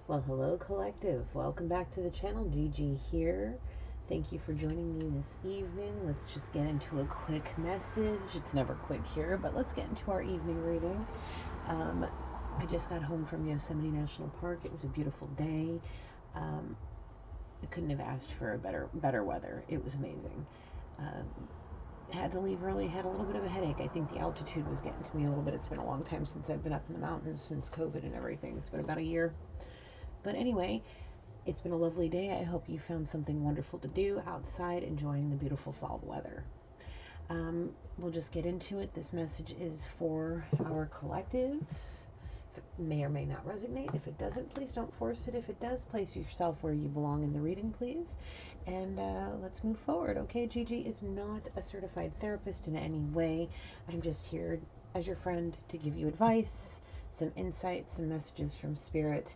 Well, hello, collective. Welcome back to the channel. Gigi here. Thank you for joining me this evening. Let's just get into a quick message. It's never quick here, but let's get into our evening reading. I just got home from Yosemite National Park. It was a beautiful day. I couldn't have asked for a better weather. It was amazing. Had to leave early. Had a little bit of a headache. I think the altitude was getting to me a little bit. It's been a long time since I've been up in the mountains since COVID and everything. It's been about a year. But anyway, it's been a lovely day. I hope you found something wonderful to do outside, enjoying the beautiful fall weather. We'll just get into it. This message is for our collective. It may or may not resonate. If it doesn't, please don't force it. If it does, place yourself where you belong in the reading, please. And let's move forward. Okay, Gigi is not a certified therapist in any way. I'm just here as your friend to give you advice, some insights, some messages from spirit,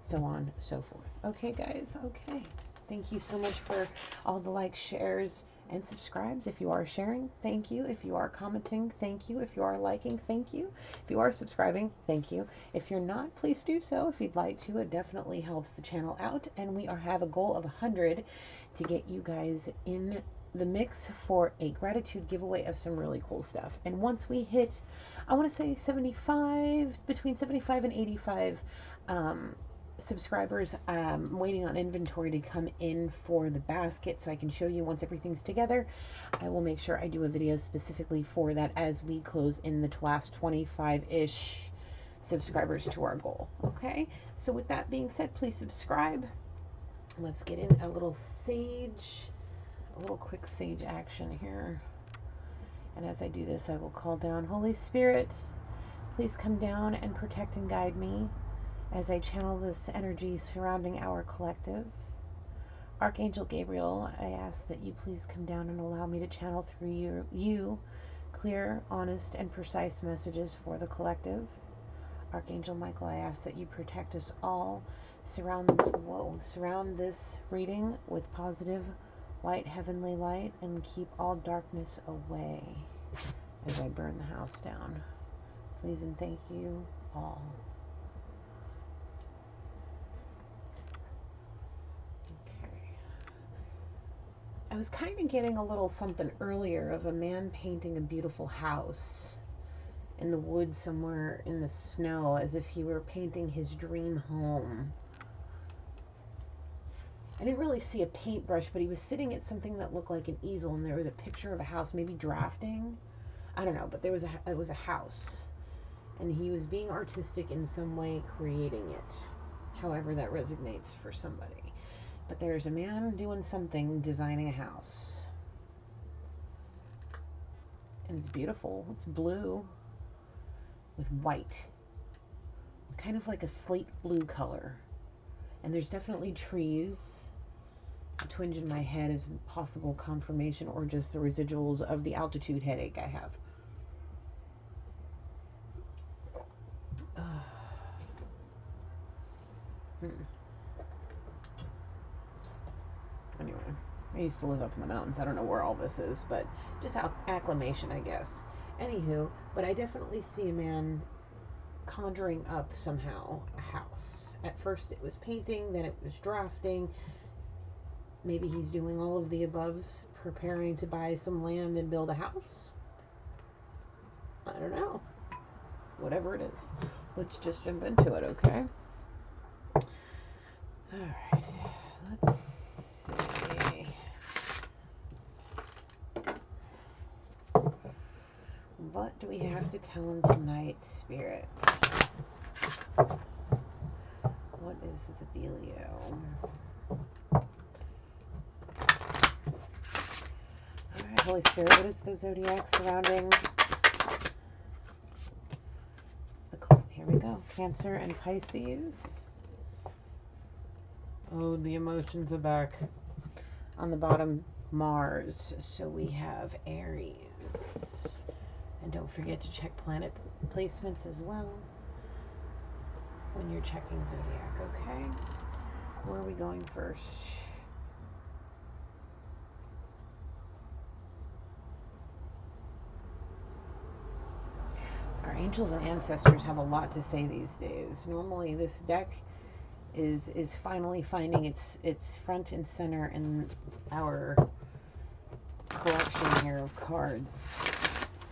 so on, so forth. Okay, guys? Okay. Thank you so much for all the likes, shares, and subscribes. If you are sharing, thank you. If you are commenting, thank you. If you are liking, thank you. If you are subscribing, thank you. If you're not, please do so if you'd like to. It definitely helps the channel out. And we have a goal of 100 to get you guys in the mix for a gratitude giveaway of some really cool stuff. And once we hit, I want to say 75, between 75 and 85 subscribers, waiting on inventory to come in for the basket so I can show you once everything's together. I will make sure I do a video specifically for that as we close in the last 25-ish subscribers to our goal. Okay, so with that being said, please subscribe. Let's get in a little quick sage action here. And as I do this, I will call down Holy Spirit. Please come down and protect and guide me as I channel this energy surrounding our collective. Archangel Gabriel, I ask that you please come down and allow me to channel through you clear, honest, and precise messages for the collective. Archangel Michael, I ask that you protect us all. Surround this reading with positive white heavenly light and keep all darkness away as I burn the house down. Please and thank you all. I was kind of getting a little something earlier of a man painting a beautiful house in the woods somewhere in the snow, as if he were painting his dream home. I didn't really see a paintbrush, but he was sitting at something that looked like an easel, and there was a picture of a house, maybe drafting. I don't know, but it was a house, and he was being artistic in some way, creating it, however that resonates for somebody. But there's a man doing something, designing a house. And it's beautiful. It's blue with white. Kind of like a slate blue color. And there's definitely trees. A twinge in my head is possible confirmation or just the residuals of the altitude headache I have. Anyway, I used to live up in the mountains. I don't know where all this is, but just acclimation, I guess. Anywho, but I definitely see a man conjuring up somehow a house. At first it was painting, then it was drafting. Maybe he's doing all of the aboves, preparing to buy some land and build a house. I don't know. Whatever it is. Let's just jump into it, okay? Alright, let's see. What do we have to tell him tonight, Spirit? What is the dealio? Alright, Holy Spirit, what is the zodiac surrounding? Here we go. Cancer and Pisces. Oh, the emotions are back. On the bottom, Mars. So we have Aries. And don't forget to check planet placements as well when you're checking zodiac, okay? Where are we going first? Our angels and ancestors have a lot to say these days. Normally this deck is finally finding its front and center in our collection here of cards.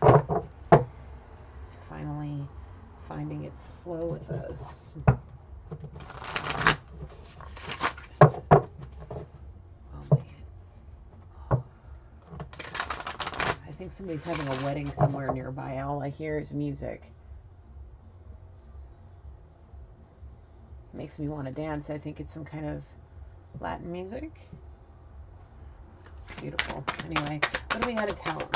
It's finally finding its flow with us. I think somebody's having a wedding somewhere nearby. All I hear is music. Makes me want to dance. I think it's some kind of Latin music. Beautiful. Anyway, what do we got to tell them?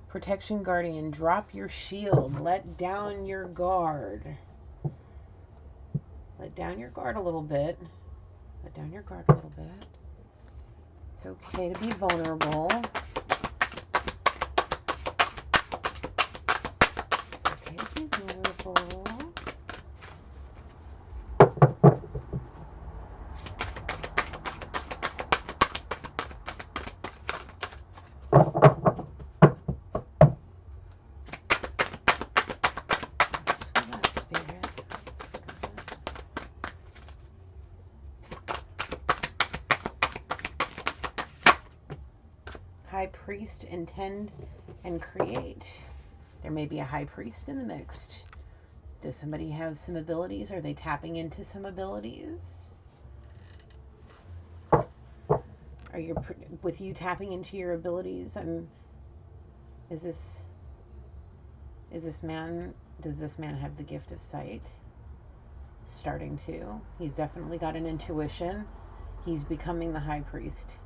Protection Guardian, drop your shield. Let down your guard. Let down your guard a little bit. Let down your guard a little bit. It's okay to be vulnerable. It's okay to be vulnerable. High priest, intend and create. There may be a high priest in the mix. Does somebody have some abilities? Are they tapping into some abilities? Are you, with you tapping into your abilities? Does this man have the gift of sight? Starting to. He's definitely got an intuition. He's becoming the high priest.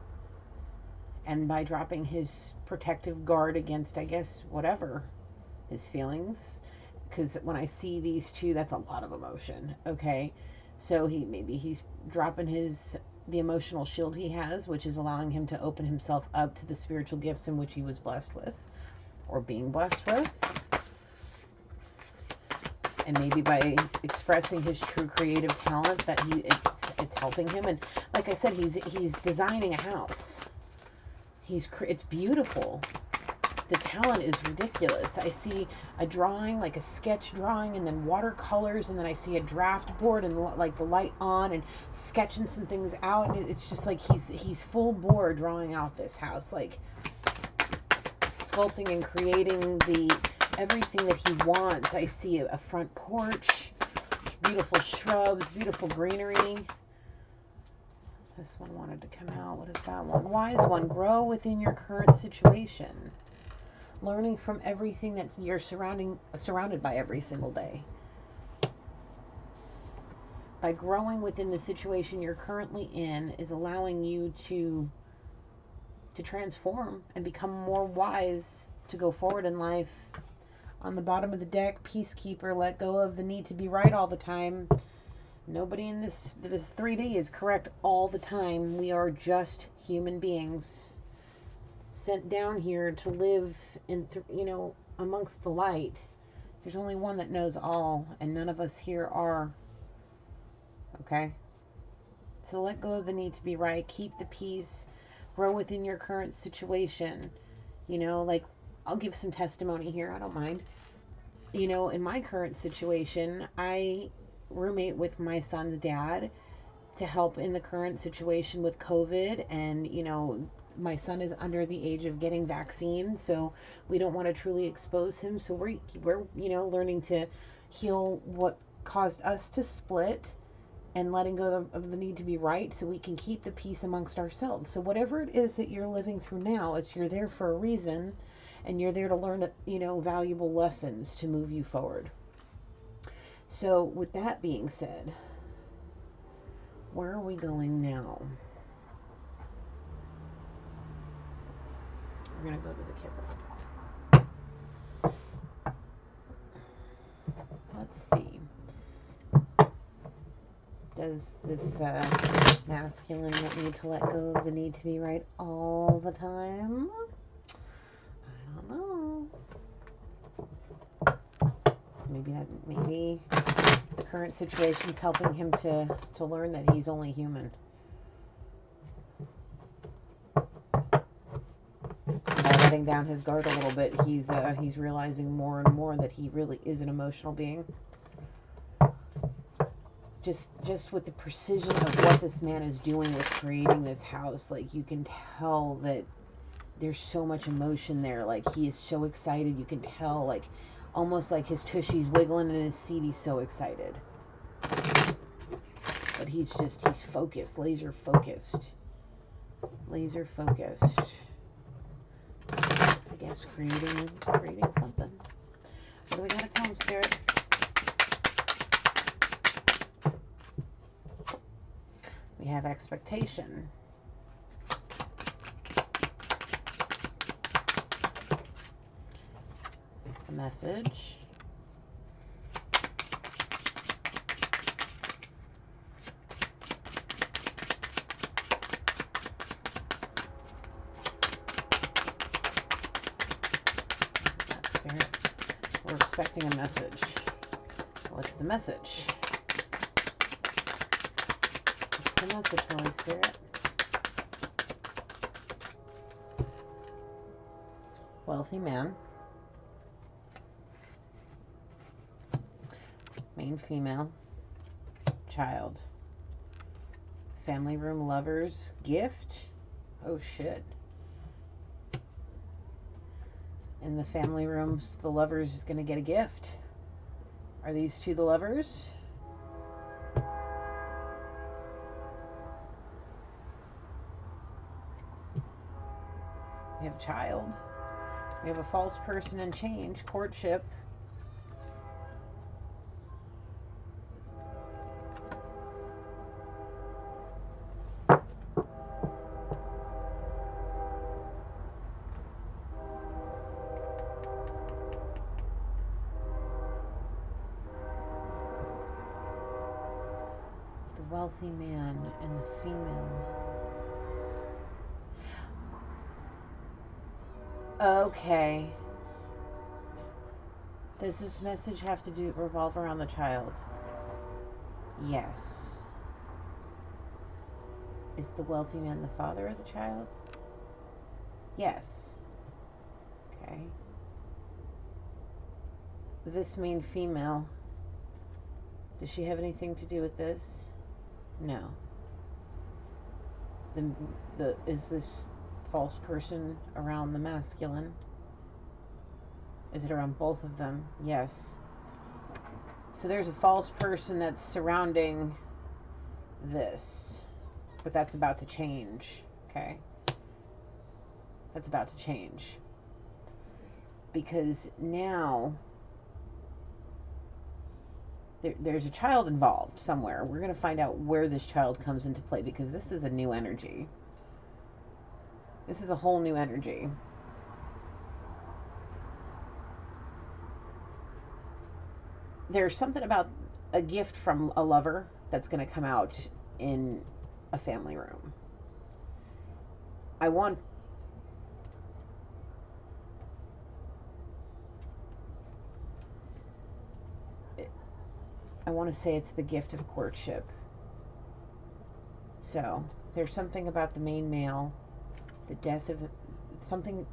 And by dropping his protective guard against, I guess, whatever his feelings, because when I see these two, that's a lot of emotion. Okay, so he's dropping the emotional shield he has, which is allowing him to open himself up to the spiritual gifts in which he was blessed with, or being blessed with, and maybe by expressing his true creative talent, that it's helping him. And like I said, he's designing a house. It's beautiful. The talent is ridiculous. I see a drawing, like a sketch drawing, and then watercolors, and then I see a draft board and like the light on and sketching some things out, and it's just like he's full bore drawing out this house, like sculpting and creating everything that he wants. I see a front porch, beautiful shrubs, beautiful greenery. This one wanted to come out. What is that one? Wise one. Grow within your current situation. Learning from everything that you're surrounded by every single day. By growing within the situation you're currently in is allowing you to transform and become more wise to go forward in life. On the bottom of the deck, Peacekeeper, let go of the need to be right all the time. Nobody in this 3D is correct all the time. We are just human beings sent down here to live in, amongst the light. There's only one that knows all, and none of us here are. Okay? So let go of the need to be right. Keep the peace. Grow within your current situation. Like, I'll give some testimony here. I don't mind. In my current situation, I roommate with my son's dad to help in the current situation with COVID, and my son is under the age of getting vaccine, so we don't want to truly expose him, so we're learning to heal what caused us to split and letting go of the need to be right so we can keep the peace amongst ourselves. So whatever it is that you're living through now, you're there for a reason, and you're there to learn valuable lessons to move you forward. So with that being said, where are we going now? We're going to go to the Kipper. Let's see. Does this masculine want me to let go of the need to be right all the time? I don't know. Maybe the current situation's helping him to learn that he's only human. By letting down his guard a little bit. He's realizing more and more that he really is an emotional being. Just with the precision of what this man is doing with creating this house, like, you can tell that there's so much emotion there. Like, he is so excited. You can tell, like, almost like his tushy's wiggling in his seat. He's so excited. But he's focused, laser focused. Laser focused. I guess creating something. What do we gotta tell him, Spirit? We have expectation. A message. That's Spirit. We're expecting a message. What's the message? The message, Holy Spirit. Wealthy man. Main female. Child. Family room, lovers, gift. Oh shit. In the family rooms, the lovers is going to get a gift. Are these two the lovers? We have a child. We have a false person in change. Courtship. The wealthy man and the female. Okay. Does this message have to revolve around the child? Yes. Is the wealthy man the father of the child? Yes. Okay. This main female, does she have anything to do with this? No. Is this false person around the masculine? Is it around both of them? Yes. So there's a false person that's surrounding this, but that's about to change. Okay, that's about to change, because now there's a child involved somewhere. We're going to find out where this child comes into play, because this is a new energy. This is a whole new energy. There's something about a gift from a lover that's going to come out in a family room. I want to say it's the gift of courtship. So there's something about the main male, the death of something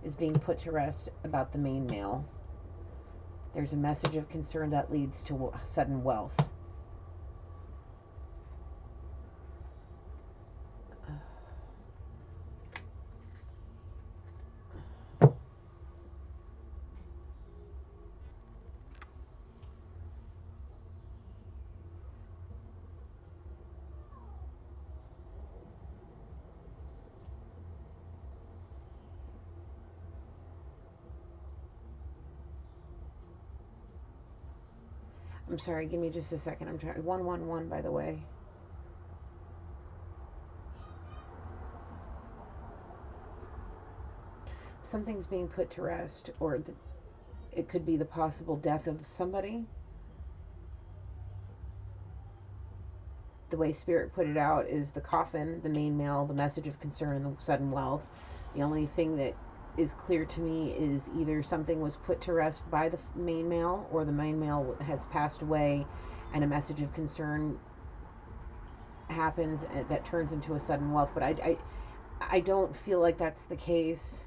is being put to rest about the main male. There's a message of concern that leads to sudden wealth. I'm sorry, give me just a second. I'm trying. 111, by the way. Something's being put to rest, or it could be the possible death of somebody. The way Spirit put it out is the coffin, the main male, the message of concern, and the sudden wealth. The only thing that is clear to me is either something was put to rest by the main male, or the main male has passed away and a message of concern happens that turns into a sudden wealth. But I don't feel like that's the case.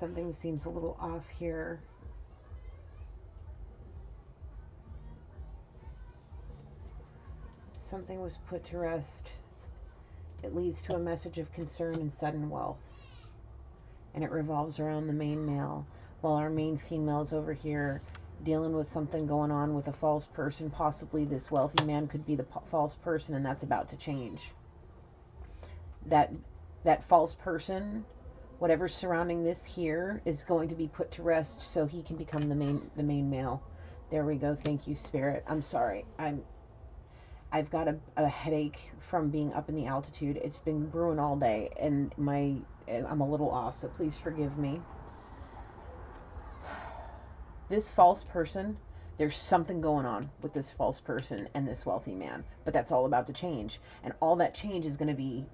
Something seems a little off here. Something was put to rest. It leads to a message of concern and sudden wealth. And it revolves around the main male, while our main female is over here dealing with something going on with a false person. Possibly this wealthy man could be the false person, and that's about to change. That false person, whatever's surrounding this here, is going to be put to rest so he can become the main male. There we go. Thank you, Spirit. I'm sorry. I've got a headache from being up in the altitude. It's been brewing all day, and I'm a little off, so please forgive me. This false person, there's something going on with this false person and this wealthy man, but that's all about to change. And all that change is going to be,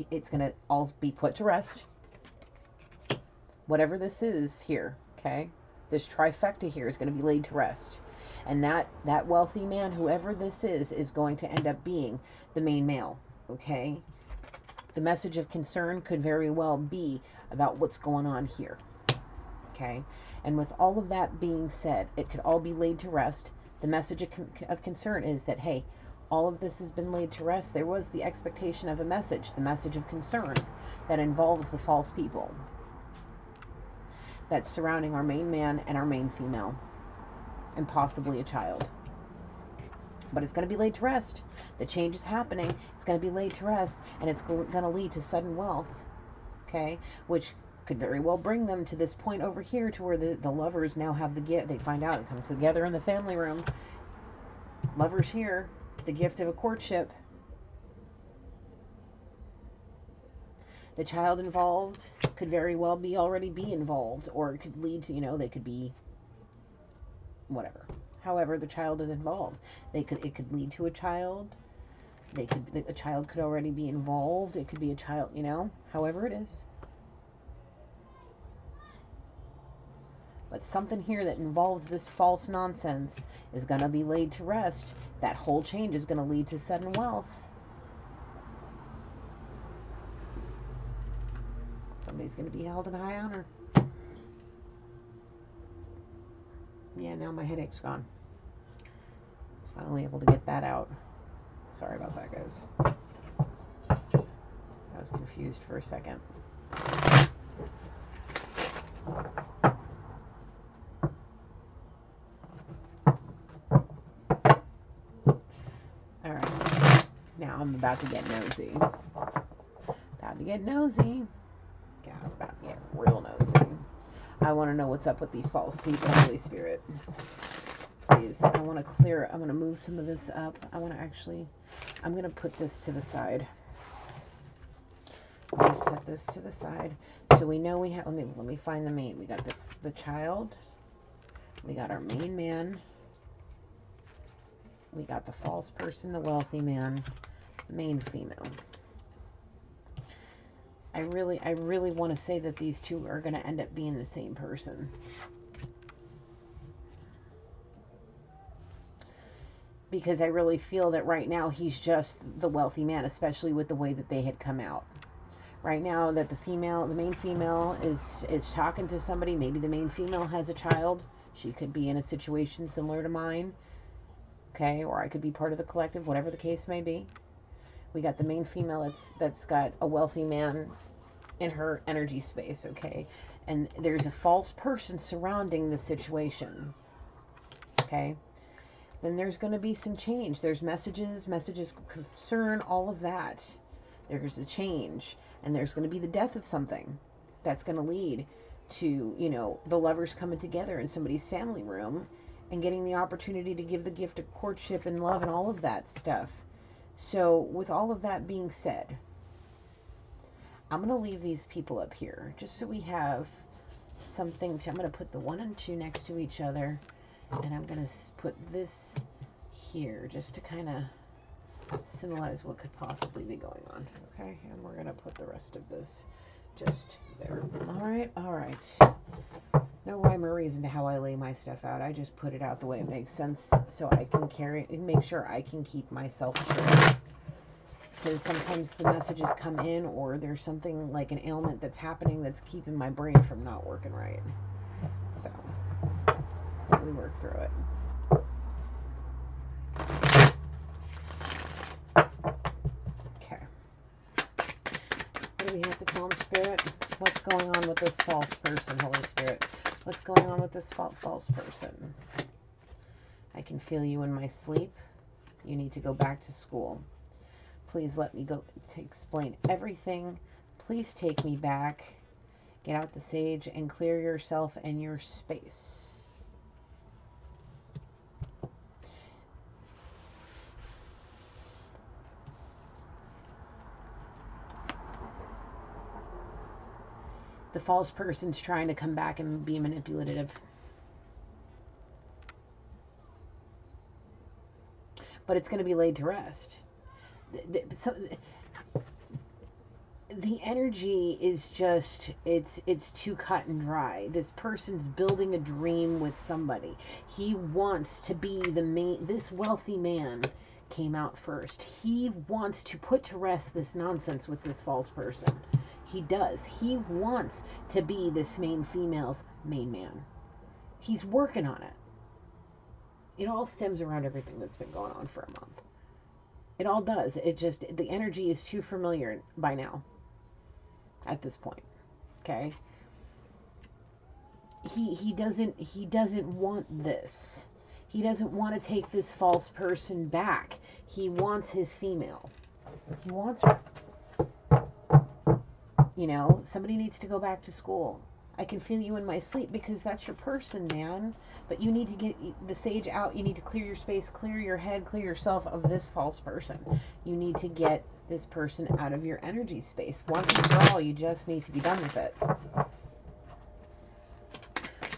it's going to all be put to rest. Whatever this is here, okay? This trifecta here is going to be laid to rest. And that wealthy man, whoever this is going to end up being the main male, okay? The message of concern could very well be about what's going on here, okay? And with all of that being said, it could all be laid to rest. The message of concern is that, hey, all of this has been laid to rest. There was the expectation of a message, the message of concern that involves the false people that's surrounding our main man and our main female, and possibly a child. But it's going to be laid to rest. The change is happening. It's going to be laid to rest, and it's going to lead to sudden wealth, okay? Which could very well bring them to this point over here to where the lovers now have the gift. They find out and come together in the family room. Lovers here, the gift of a courtship. The child involved could very well already be involved, or it could lead to, they could be whatever. However, the child is involved. It could lead to a child. A child could already be involved. It could be a child, however it is. But something here that involves this false nonsense is going to be laid to rest. That whole change is going to lead to sudden wealth. Somebody's going to be held in high honor. Yeah, now my headache's gone. Finally able to get that out. Sorry about that, guys. I was confused for a second. Alright. Now I'm about to get nosy. About to get nosy. Yeah, I'm about to get real nosy. I want to know what's up with these false people, Holy Spirit. Please, I want to clear, I'm going to move some of this up. I'm going to put this to the side. I'm going to set this to the side. So we know we have, let me find the main. We got the child. We got our main man. We got the false person, the wealthy man, the main female. I really want to say that these two are going to end up being the same person. Because I really feel that right now he's just the wealthy man, especially with the way that they had come out. Right now that the main female is talking to somebody, maybe the main female has a child. She could be in a situation similar to mine. Okay, or I could be part of the collective, whatever the case may be. We got the main female that's got a wealthy man in her energy space, okay? And there's a false person surrounding the situation, okay? Then there's going to be some change. There's messages, concern, all of that. There's a change. And there's going to be the death of something that's going to lead to, the lovers coming together in somebody's family room and getting the opportunity to give the gift of courtship and love and all of that stuff. So with all of that being said, I'm going to leave these people up here just so we have something to, I'm going to put the 1 and 2 next to each other, and I'm going to put this here just to kind of symbolize what could possibly be going on. Okay, and we're going to put the rest of this just there. All right. No rhyme or reason to how I lay my stuff out. I just put it out the way it makes sense so I can carry it and make sure I can keep myself true. because sometimes the messages come in, or there's something like an ailment that's happening that's keeping my brain from not working right. So we work through it. Okay. What do we have to tell him, Spirit? What's going on with this false person, Holy Spirit? What's going on with this false person? I can feel you in my sleep. You need to go back to school. Please let me go to explain everything. Please take me back. Get out the sage and clear yourself and your space. The false person's trying to come back and be manipulative. But it's going to be laid to rest. The energy is just, it's too cut and dry. This person's building a dream with somebody. He wants to be the main, this wealthy man came out first. He wants to put to rest this nonsense with this false person. He does. He wants to be this main female's main man. He's working on it. It all stems around everything that's been going on for a month. It all does. It just, the energy is too familiar by now. At this point. Okay? He doesn't want this. He doesn't want to take this false person back. He wants his female. He wants her. You know, somebody needs to go back to school. I can feel you in my sleep, because that's your person, man. But you need to get the sage out. You need to clear your space, clear your head, clear yourself of this false person. You need to get this person out of your energy space. Once and for all, you just need to be done with it.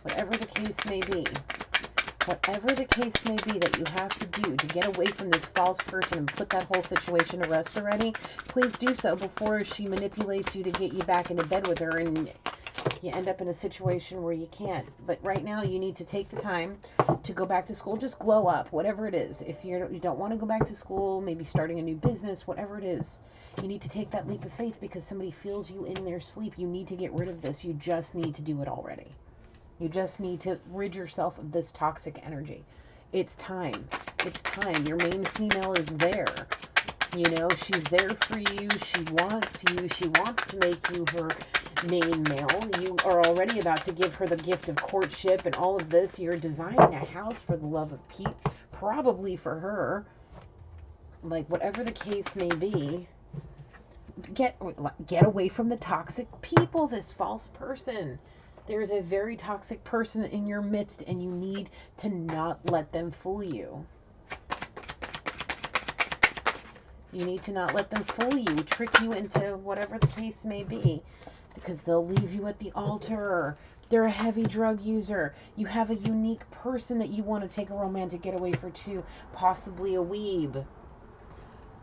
Whatever the case may be. Whatever the case may be that you have to do to get away from this false person and put that whole situation to rest already, please do so before she manipulates you to get you back into bed with her and you end up in a situation where you can't. But right now, you need to take the time to go back to school. Just glow up, whatever it is. If you don't want to go back to school, maybe starting a new business, whatever it is, you need to take that leap of faith, because somebody feels you in their sleep. You need to get rid of this. You just need to do it already. You just need to rid yourself of this toxic energy. It's time. It's time. Your main female is there. You know, she's there for you. She wants you. She wants to make you her main male. You are already about to give her the gift of courtship and all of this. You're designing a house for the love of Pete, probably for her. Like, whatever the case may be, get away from the toxic people, this false person. There's a very toxic person in your midst, and you need to not let them fool you. You need to not let them fool you, trick you into whatever the case may be, because they'll leave you at the altar. They're a heavy drug user. You have a unique person that you want to take a romantic getaway for too, possibly a weeb.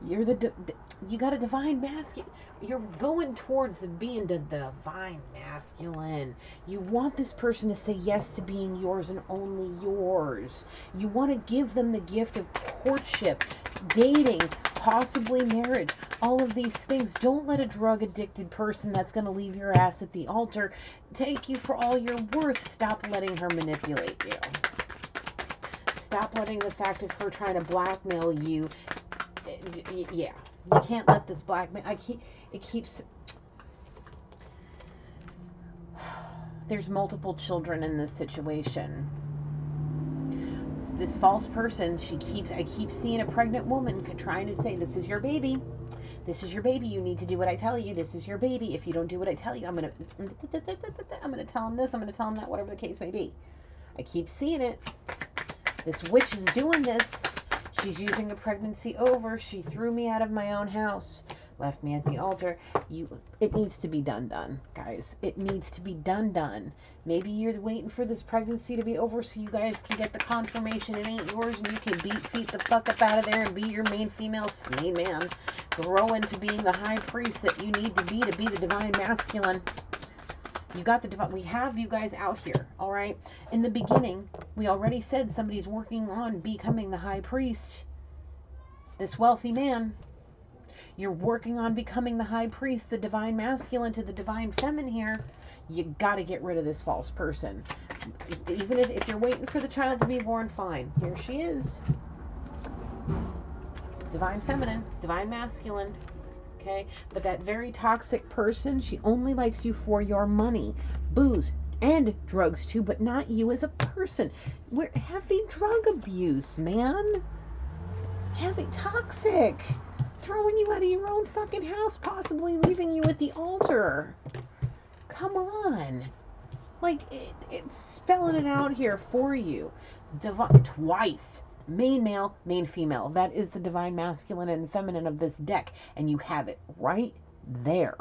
You got a divine masculine. You're going towards being the divine masculine. You want this person to say yes to being yours and only yours. You want to give them the gift of courtship, dating, possibly marriage, all of these things. Don't let a drug-addicted person that's going to leave your ass at the altar take you for all you're worth. Stop letting her manipulate you. Stop letting the fact of her trying to blackmail you. Yeah, you can't let this blackmail. It keeps. There's multiple children in this situation. This false person, I keep seeing a pregnant woman trying to say, this is your baby. This is your baby. You need to do what I tell you. This is your baby. If you don't do what I tell you, I'm going to tell him this. I'm going to tell him that, whatever the case may be. I keep seeing it. This witch is doing this. She's using a pregnancy over. She threw me out of my own house, left me at the altar. It needs to be done, guys. It needs to be done. Maybe you're waiting for this pregnancy to be over so you guys can get the confirmation it ain't yours, and you can feet the fuck up out of there and be your main female's main man. Grow into being the high priest that you need to be the divine masculine. You got the divine. We have you guys out here, all right? In the beginning, we already said somebody's working on becoming the high priest. This wealthy man. You're working on becoming the high priest, the divine masculine to the divine feminine here. You got to get rid of this false person. Even if you're waiting for the child to be born, fine. Here she is. Divine feminine, divine masculine. Okay? But that very toxic person, she only likes you for your money, booze, and drugs too, but not you as a person. We're heavy drug abuse, man. Heavy toxic. Throwing you out of your own fucking house, possibly leaving you at the altar. Come on. Like, it's spelling it out here for you. Twice. Main male, main female. That is the divine masculine and feminine of this deck. And you have it right there.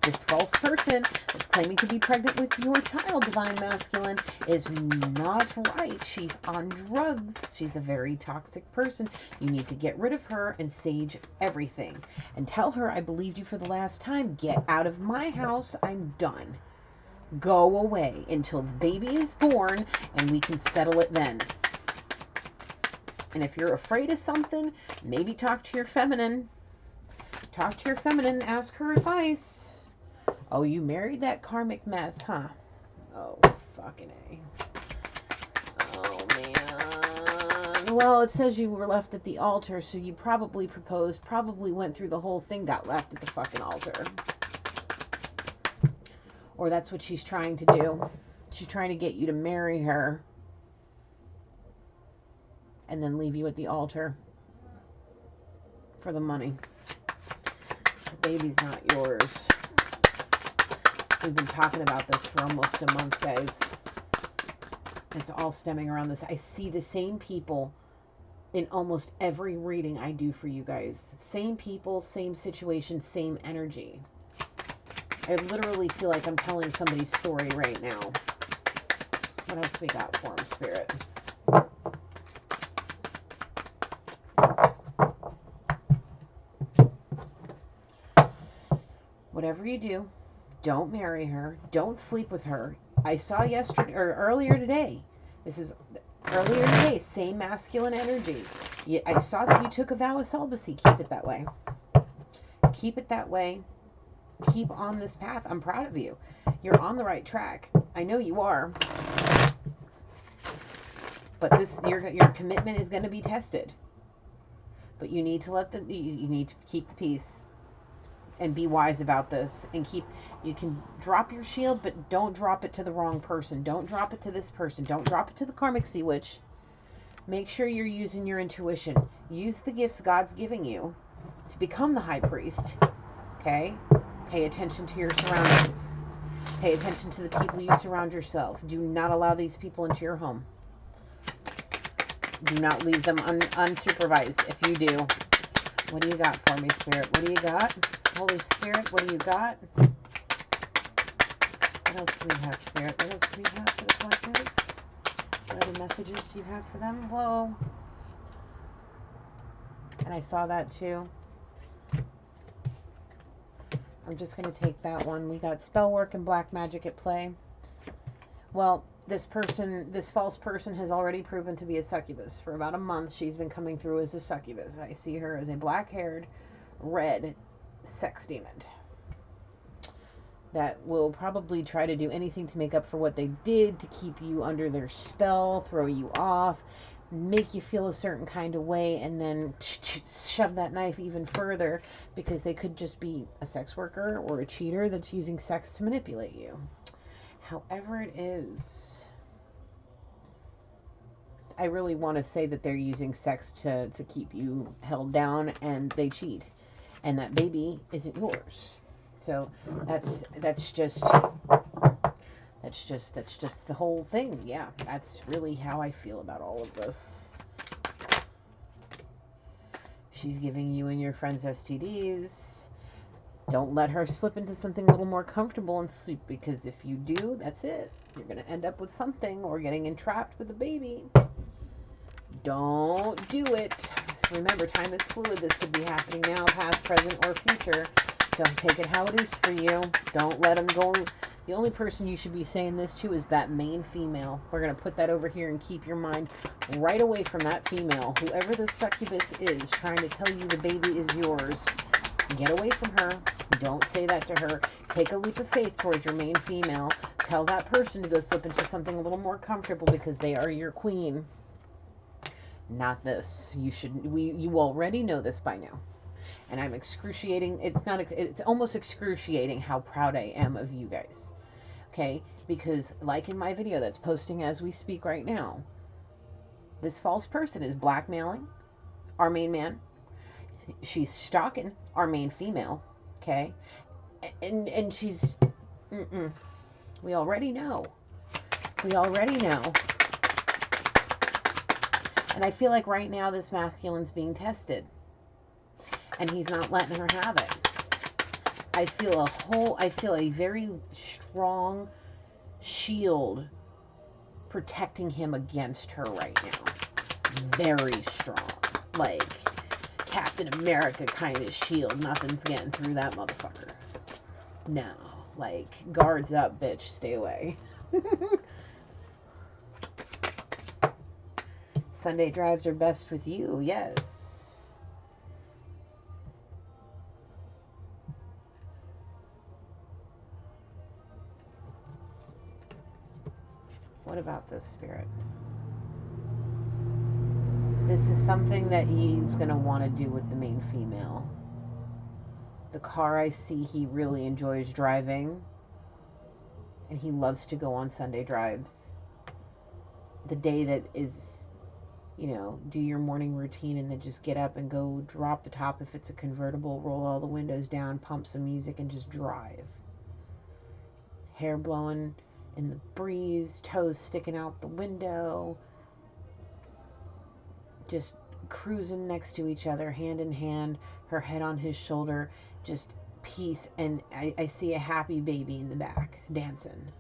This false person that's claiming to be pregnant with your child, divine masculine, is not right. She's on drugs. She's a very toxic person. You need to get rid of her and sage everything. And tell her, I believed you for the last time. Get out of my house. I'm done. Go away until the baby is born and we can settle it then. And if you're afraid of something, maybe talk to your feminine. Talk to your feminine. Ask her advice. Oh, you married that karmic mess, huh? Oh, fucking A. Oh, man. Well, it says you were left at the altar, so you probably proposed, probably went through the whole thing, got left at the fucking altar. Or that's what she's trying to do. She's trying to get you to marry her. And then leave you at the altar. For the money. The baby's not yours. We've been talking about this for almost a month, guys. It's all stemming around this. I see the same people in almost every reading I do for you guys. Same people, same situation, same energy. I literally feel like I'm telling somebody's story right now. What else we got for him, Spirit? Whatever you do, don't marry her. Don't sleep with her. I saw yesterday or earlier today. This is earlier today. Same masculine energy. I saw that you took a vow of celibacy. Keep it that way. Keep it that way. Keep on this path. I'm proud of you. You're on the right track. I know you are. But your commitment is going to be tested. But you need to you need to keep the peace. And be wise about this. And you can drop your shield, but don't drop it to the wrong person. Don't drop it to this person. Don't drop it to the karmic sea witch. Make sure you're using your intuition. Use the gifts God's giving you to become the high priest. Okay? Pay attention to your surroundings. Pay attention to the people you surround yourself. Do not allow these people into your home. Do not leave them unsupervised. If you do, what do you got for me, Spirit? What do you got? Holy Spirit, what do you got? What else do we have, Spirit? What else do we have for the collective? What other messages do you have for them? Whoa. And I saw that too. I'm just going to take that one. We got spell work and black magic at play. Well, this false person has already proven to be a succubus. For about a month, she's been coming through as a succubus. I see her as a black-haired, red sex demon that will probably try to do anything to make up for what they did, to keep you under their spell, throw you off, make you feel a certain kind of way, and then shove that knife even further, because they could just be a sex worker or a cheater that's using sex to manipulate you. However it is, I really want to say that they're using sex to keep you held down, and they cheat, and that baby isn't yours. So that's just the whole thing. Yeah, that's really how I feel about all of this. She's giving you and your friends STDs. Don't let her slip into something a little more comfortable and sleep, because if you do, that's it. You're going to end up with something, or getting entrapped with a baby. Don't do it. Remember, time is fluid. This could be happening now, past, present, or future. Don't take it how it is for you. Don't let them go The only person you should be saying this to is that main female. We're going to put that over here and keep your mind right away from that female. Whoever the succubus is trying to tell you the baby is yours, get away from her. Don't say that to her. Take a leap of faith towards your main female. Tell that person to go slip into something a little more comfortable because they are your queen. Not this. You already know this by now. And I'm excruciating. It's almost excruciating how proud I am of you guys. Okay? Because like in my video that's posting as we speak right now, this false person is blackmailing our main man. She's stalking our main female. Okay? And she's... We already know. We already know. And I feel like right now this masculine's being tested. And he's not letting her have it. I feel a very strong shield protecting him against her right now. Very strong. Like Captain America kind of shield. Nothing's getting through that motherfucker. No. Like, guards up, bitch. Stay away. Sunday drives are best with you. Yes. What about this, Spirit? This is something that he's going to want to do with the main female. The car I see he really enjoys driving. And he loves to go on Sunday drives. The day that is, you know, do your morning routine and then just get up and go drop the top if it's a convertible, roll all the windows down, pump some music and just drive. Hair blowing in the breeze, toes sticking out the window. Just cruising next to each other, hand in hand, her head on his shoulder, just peace. And I see a happy baby in the back dancing.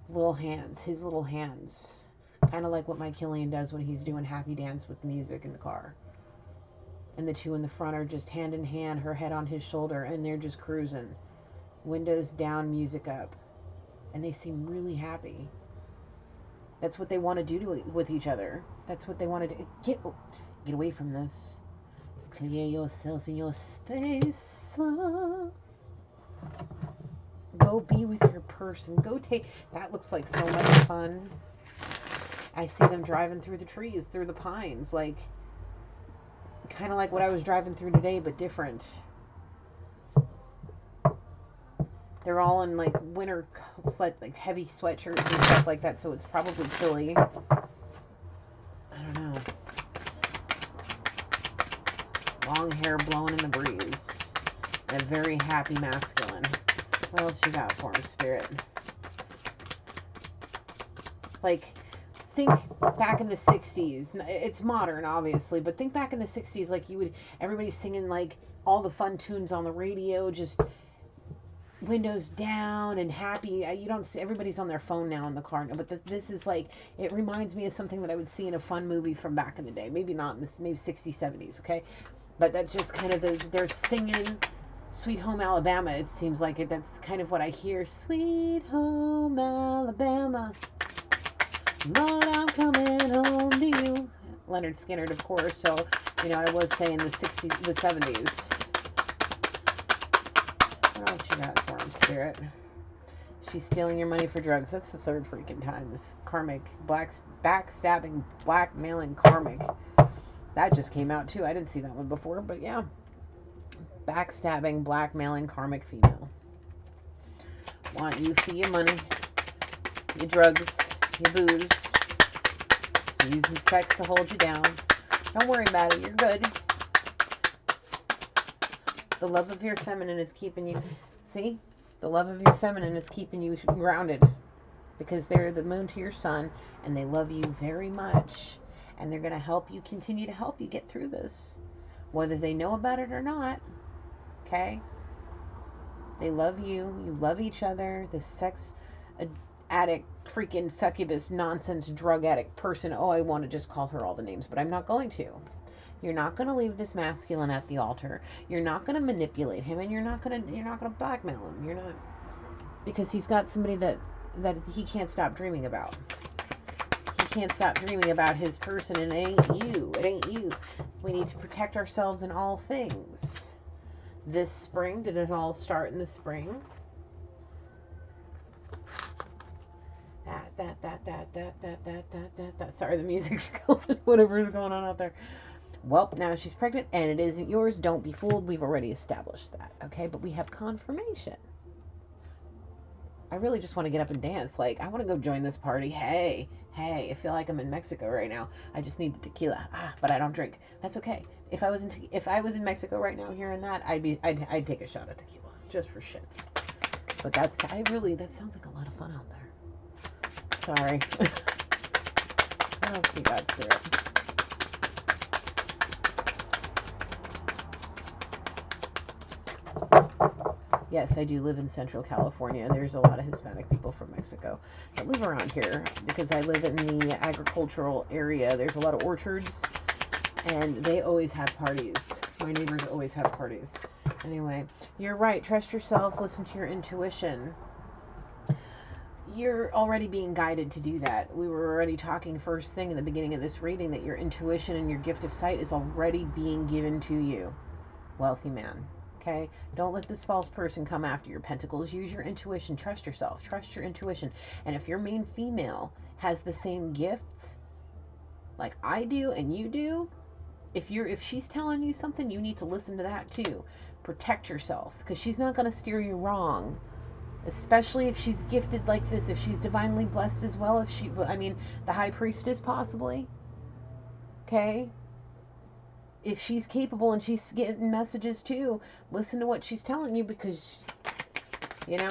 Little hands, his little hands. Kind of like what my Killian does when he's doing happy dance with the music in the car. And the two in the front are just hand in hand, her head on his shoulder, and they're just cruising. Windows down, music up. And they seem really happy. That's what they want to do with each other. That's what they want to do. Get away from this. Clear yourself in your space. Go be with your person. Go take... That looks like so much fun. I see them driving through the trees, through the pines. Like, kind of like what I was driving through today, but different. They're all in, like, winter, like, heavy sweatshirts and stuff like that, so it's probably chilly. I don't know. Long hair blowing in the breeze. And a very happy masculine. What else you got for him, Spirit? Like, think back in the 60s. It's modern, obviously, but think back in the 60s, like, everybody's singing, like, all the fun tunes on the radio, just... windows down and happy. You don't see, everybody's on their phone now in the car. But this is like, it reminds me of something that I would see in a fun movie from back in the day. Maybe not in this, maybe 60s, 70s, okay? But that's just kind of they're singing Sweet Home Alabama. It seems like it. That's kind of what I hear. Sweet Home Alabama, Lord, I'm coming home to you. Leonard Skinner, of course. So, you know, I was saying the 60s, the 70s. What else you got for him, Spirit? She's stealing your money for drugs. That's the third freaking time. This karmic, backstabbing, blackmailing karmic. That just came out too. I didn't see that one before, but yeah. Backstabbing, blackmailing karmic female. Want you for your money, your drugs, your booze. Using sex to hold you down. Don't worry about it. You're good. The love of your feminine is keeping you... See? The love of your feminine is keeping you grounded. Because they're the moon to your sun. And they love you very much. And they're going to help you, continue to help you get through this. Whether they know about it or not. Okay? They love you. You love each other. This sex addict, freaking succubus, nonsense, drug addict person. Oh, I want to just call her all the names. But I'm not going to. You're not going to leave this masculine at the altar. You're not going to manipulate him, and you're not going to blackmail him. You're not. because he's got somebody that he can't stop dreaming about. He can't stop dreaming about his person, and it ain't you. It ain't you. We need to protect ourselves in all things. This spring, did it all start in the spring? That. Sorry, the music's going. Whatever's going on out there. Well, now she's pregnant, and it isn't yours. Don't be fooled. We've already established that, okay? But we have confirmation. I really just want to get up and dance. Like, I want to go join this party. Hey, I feel like I'm in Mexico right now. I just need the tequila. But I don't drink. That's okay. If I was in Mexico right now hearing that, I'd take a shot of tequila just for shits. But that sounds like a lot of fun out there. Sorry. Oh, be God's spirit. Yes, I do live in Central California. There's a lot of Hispanic people from Mexico that live around here because I live in the agricultural area. There's a lot of orchards, and they always have parties. My neighbors always have parties. Anyway, you're right. Trust yourself. Listen to your intuition. You're already being guided to do that. We were already talking first thing in the beginning of this reading that your intuition and your gift of sight is already being given to you. Wealthy man. Okay? Don't let this false person come after your pentacles. Use your intuition. Trust yourself. Trust your intuition. And if your main female has the same gifts like I do and you do, if she's telling you something, you need to listen to that too. Protect yourself, because she's not going to steer you wrong. Especially if she's gifted like this, if she's divinely blessed as well, the high priestess possibly, okay? If she's capable and she's getting messages too, listen to what she's telling you, because, she's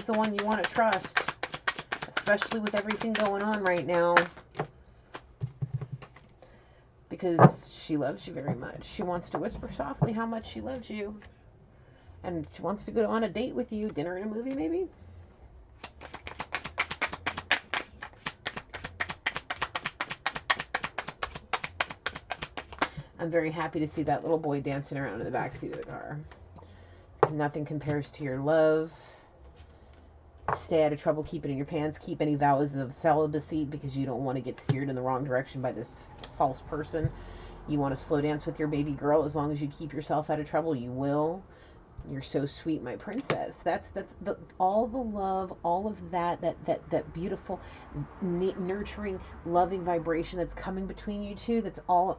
the one you want to trust, especially with everything going on right now, because she loves you very much. She wants to whisper softly how much she loves you. And she wants to go on a date with you, dinner and a movie maybe. I'm very happy to see that little boy dancing around in the backseat of the car. Nothing compares to your love. Stay out of trouble. Keep it in your pants. Keep any vows of celibacy, because you don't want to get steered in the wrong direction by this false person. You want to slow dance with your baby girl. As long as you keep yourself out of trouble, you will. You're so sweet, my princess. That's all the love, all of that beautiful, nurturing, loving vibration that's coming between you two. That's all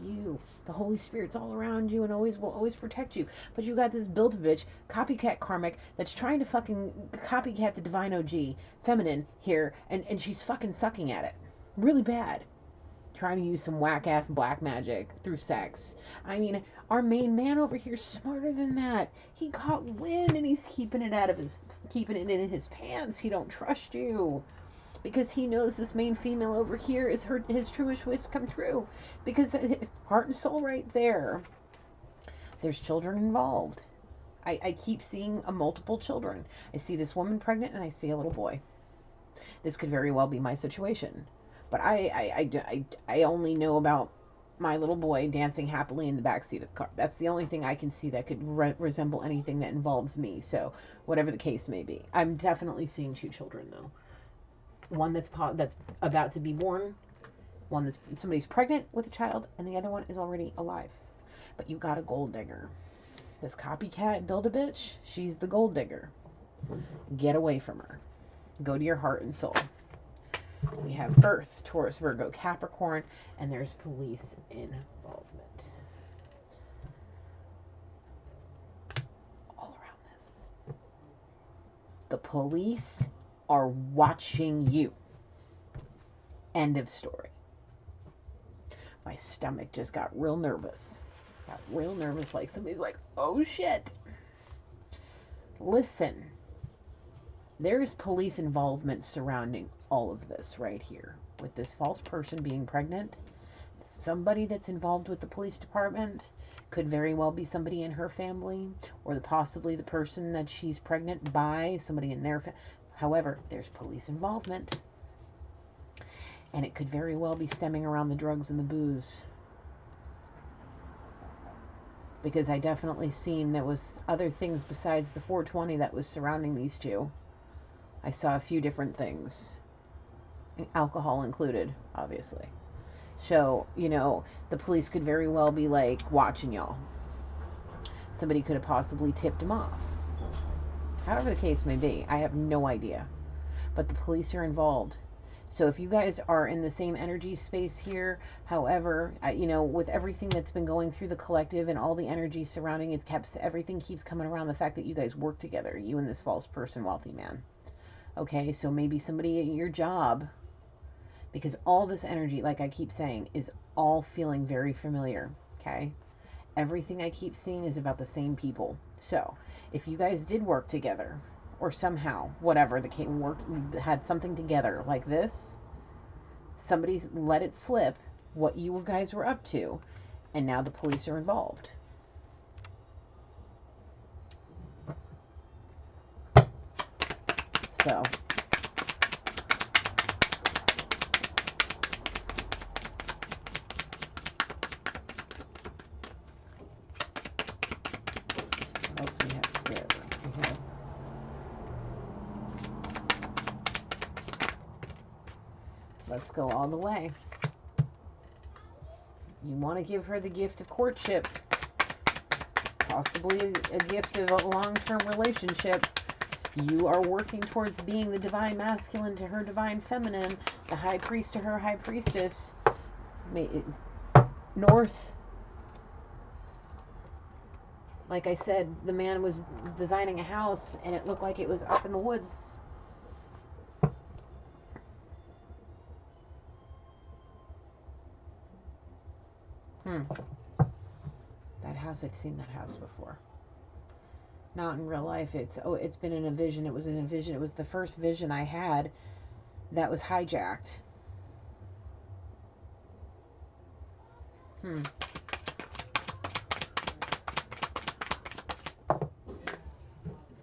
you. The Holy Spirit's all around you and will always protect you. But you got this Build-A-Bitch, copycat Karmic, that's trying to fucking copycat the Divine OG, feminine here, and she's fucking sucking at it. Really bad. Trying to use some whack-ass black magic through sex. I mean, our main man over here is smarter than that. He caught wind and he's keeping it in his pants. He don't trust you, because he knows this main female over here is his truest wish come true. Because heart and soul right there. There's children involved. I keep seeing multiple children. I see this woman pregnant and I see a little boy. This could very well be my situation. But I only know about my little boy dancing happily in the backseat of the car. That's the only thing I can see that could resemble anything that involves me. So whatever the case may be, I'm definitely seeing two children though. One that's about to be born, one that's somebody's pregnant with a child, and the other one is already alive. But you got a gold digger. This copycat Build-A-Bitch, she's the gold digger. Get away from her. Go to your heart and soul. We have Earth, Taurus, Virgo, Capricorn, and there's police involvement. All around this. The police are watching you. End of story. My stomach just got real nervous. Got real nervous, like somebody's like, oh shit. Listen. There's police involvement surrounding all of this right here. With this false person being pregnant, somebody that's involved with the police department could very well be somebody in her family, or possibly the person that she's pregnant by, somebody in their family. However, there's police involvement. And it could very well be stemming around the drugs and the booze. because I definitely seen there was other things besides the 420 that was surrounding these two. I saw a few different things, alcohol included, obviously. So, you know, the police could very well be like watching y'all. Somebody could have possibly tipped him off. However the case may be, I have no idea. But the police are involved. So if you guys are in the same energy space here, however, you know, with everything that's been going through the collective and all the energy surrounding it, everything keeps coming around the fact that you guys work together, you and this false person, wealthy man. Okay, so maybe somebody at your job, because all this energy, like I keep saying, is all feeling very familiar, okay? Everything I keep seeing is about the same people. So if you guys did work together, or somehow, whatever, the had something together like this, somebody let it slip what you guys were up to, and now the police are involved. So what else we have? Spirit words. We have let's go all the way. You want to give her the gift of courtship, possibly a gift of a long-term relationship. You are working towards being the divine masculine to her divine feminine, the high priest to her high priestess. North. Like I said, the man was designing a house and it looked like it was up in the woods. That house, I've seen that house before. Not in real life. It's been in a vision. It was in a vision. It was the first vision I had that was hijacked.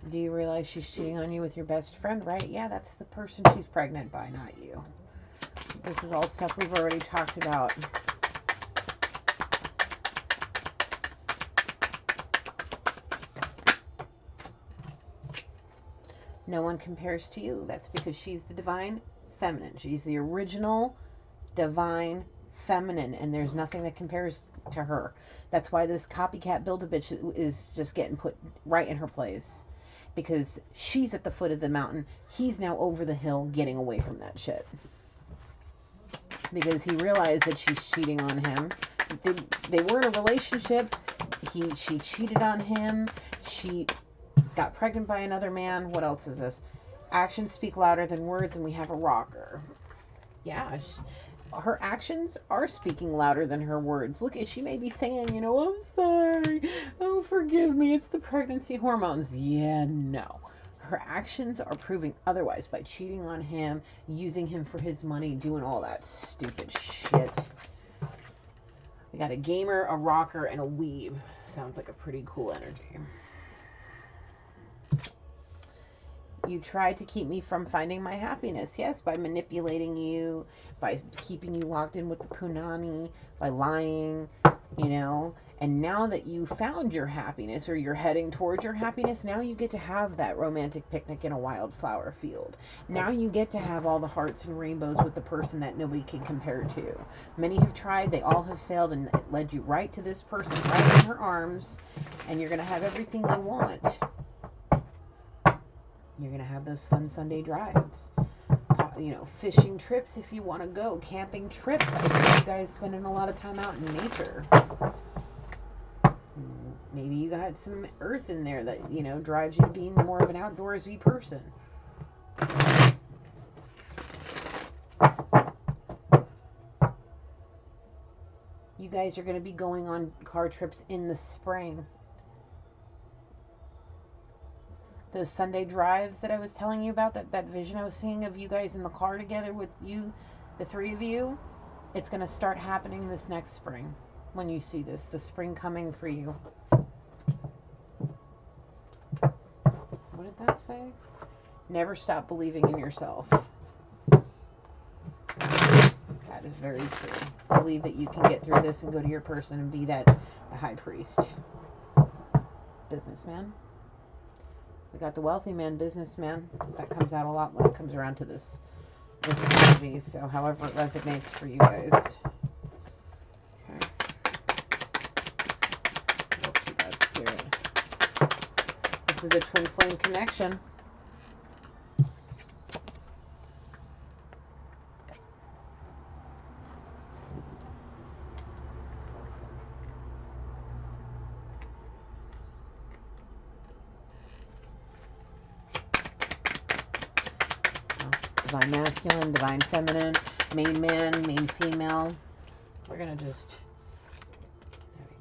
Do you realize she's cheating on you with your best friend, right? Yeah, that's the person she's pregnant by, not you. This is all stuff we've already talked about. No one compares to you. That's because she's the divine feminine. She's the original divine feminine, and there's nothing that compares to her. That's why this copycat Build-A-Bitch is just getting put right in her place, because she's at the foot of the mountain. He's now over the hill getting away from that shit, because he realized that she's cheating on him. They were in a relationship. She cheated on him. She got pregnant by another man. What else is this? Actions speak louder than words, and we have a rocker. Yeah, her actions are speaking louder than her words. Look, she may be saying, you know, I'm sorry. Oh, forgive me. It's the pregnancy hormones. Yeah, no. Her actions are proving otherwise by cheating on him, using him for his money, doing all that stupid shit. We got a gamer, a rocker, and a weeb. Sounds like a pretty cool energy. You tried to keep me from finding my happiness. Yes, by manipulating you, by keeping you locked in with the punani, by lying, you know. And now that you found your happiness, or you're heading towards your happiness, now you get to have that romantic picnic in a wildflower field. Now you get to have all the hearts and rainbows with the person that nobody can compare to. Many have tried, they all have failed, and it led you right to this person, right in her arms, and you're going to have everything you want. You're going to have those fun Sunday drives, you know, fishing trips if you want to go, camping trips. I see you guys spending a lot of time out in nature. Maybe you got some earth in there that, you know, drives you to being more of an outdoorsy person. You guys are going to be going on car trips in the spring. Those Sunday drives that I was telling you about, that vision I was seeing of you guys in the car together with you, the three of you, it's going to start happening this next spring when you see this, the spring coming for you. What did that say? Never stop believing in yourself. That is very true. Believe that you can get through this and go to your person and be the high priest. businessman. We got the wealthy man, businessman. That comes out a lot when it comes around to this energy. So however it resonates for you guys. Okay. What else we got, Spirit? This is a twin flame connection. Divine masculine, divine feminine, main man, main female. We're going to just, there we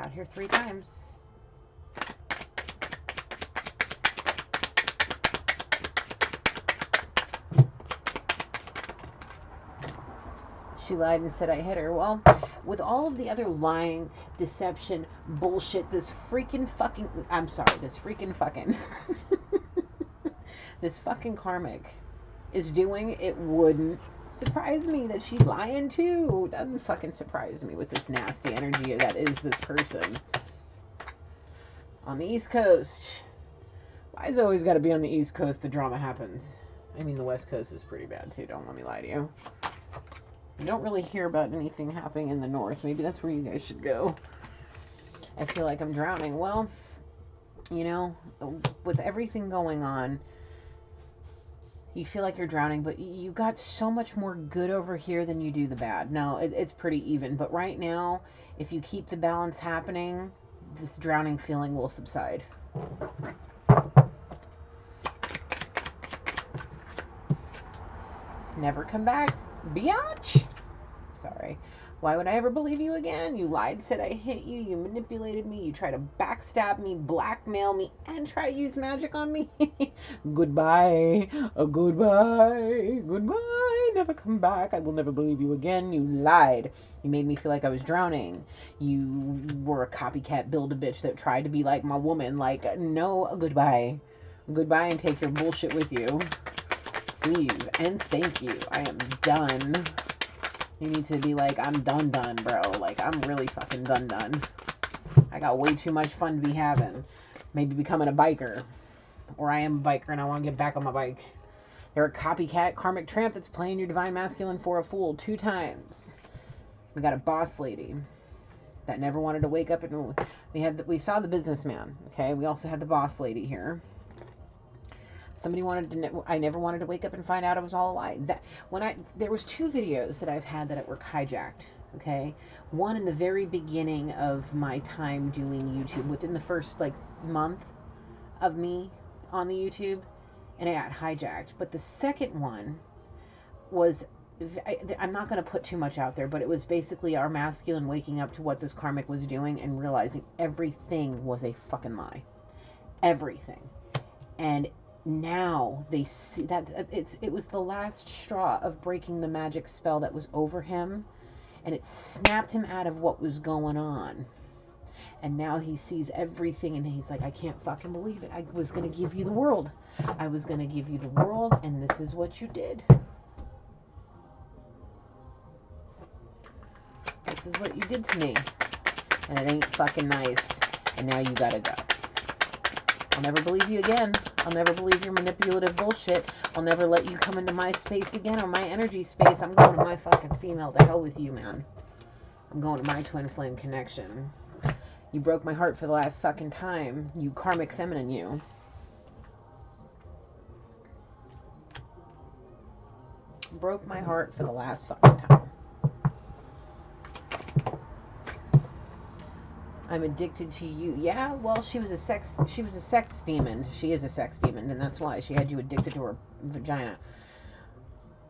go. Out here 3 times. She lied and said I hit her. Well, with all of the other lying, deception, bullshit, this freaking fucking, I'm sorry, this freaking fucking, this fucking karmic is doing, it wouldn't surprise me that she's lying too. Doesn't fucking surprise me with this nasty energy that is this person. On the East Coast. Why is it always got to be on the East Coast the drama happens? I mean, the West Coast is pretty bad too, don't let me lie to you. You don't really hear about anything happening in the North. Maybe that's where you guys should go. I feel like I'm drowning. Well, you know, with everything going on, you feel like you're drowning, but you got so much more good over here than you do the bad. No, it's pretty even. But right now, if you keep the balance happening, this drowning feeling will subside. Never come back, biatch. Sorry. Why would I ever believe you again? You lied, said I hit you, you manipulated me, you tried to backstab me, blackmail me, and try to use magic on me. Goodbye. Goodbye. Goodbye. Never come back. I will never believe you again. You lied. You made me feel like I was drowning. You were a copycat build-a-bitch that tried to be like my woman. Like, no, goodbye. Goodbye and take your bullshit with you. Please and thank you. I am done. You need to be like, I'm done, bro. Like, I'm really fucking done. I got way too much fun to be having. Maybe becoming a biker. Or I am a biker and I want to get back on my bike. You're a copycat karmic tramp that's playing your divine masculine for a fool 2 times. We got a boss lady that never wanted to wake up. And we saw the businessman. Okay, we also had the boss lady here. Somebody I never wanted to wake up and find out it was all a lie. There was 2 videos that I've had that were hijacked. Okay, one in the very beginning of my time doing YouTube, within the first like month of me on the YouTube, and it got hijacked. But the second one was, I'm not going to put too much out there, but it was basically our masculine waking up to what this karmic was doing and realizing everything was a fucking lie. Everything. And now they see that it was the last straw of breaking the magic spell that was over him, and it snapped him out of what was going on. And now he sees everything and he's like, I can't fucking believe it. I was going to give you the world. I was going to give you the world, and this is what you did. This is what you did to me. And it ain't fucking nice. And now you gotta go. I'll never believe you again. I'll never believe your manipulative bullshit. I'll never let you come into my space again, or my energy space. I'm going to my fucking female. To hell with you, man. I'm going to my twin flame connection. You broke my heart for the last fucking time. You karmic feminine, you. Broke my heart for the last fucking time. I'm addicted to you. Yeah, well, she was a sex demon. She is a sex demon, and that's why she had you addicted to her vagina.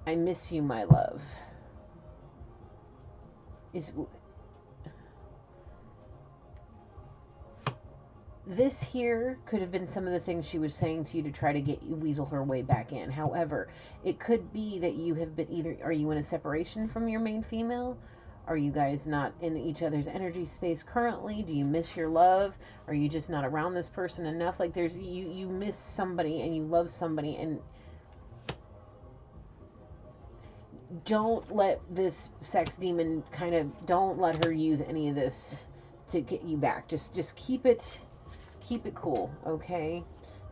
I miss you, my love. This here could have been some of the things she was saying to you to try to get you weasel her way back in. However, it could be that you have been either, are you in a separation from your main female? Are you guys not in each other's energy space currently? Do you miss your love? Are you just not around this person enough? Like, there's, you miss somebody and you love somebody, and don't let this sex demon don't let her use any of this to get you back. Just keep it cool, okay?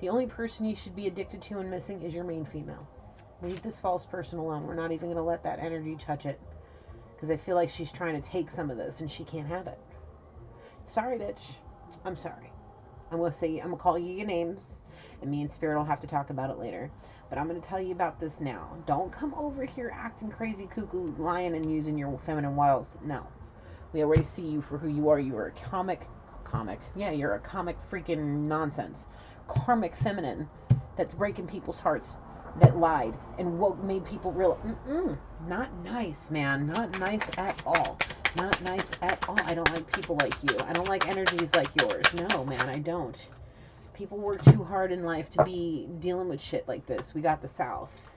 The only person you should be addicted to and missing is your main female. Leave this false person alone. We're not even going to let that energy touch it, because I feel like she's trying to take some of this and she can't have it. Sorry, bitch. I'm sorry. I'm gonna call you your names, and me and Spirit will have to talk about it later. But I'm gonna tell you about this now. Don't come over here acting crazy, cuckoo, lying, and using your feminine wiles. No, we already see you for who you are. You are a comic. Yeah, you're a comic freaking nonsense, karmic feminine that's breaking people's hearts, that lied and what made people real. Not nice, man. Not nice at all. Not nice at all. I don't like people like you. I don't like energies like yours. No, man, I don't. People work too hard in life to be dealing with shit like this. We got the South.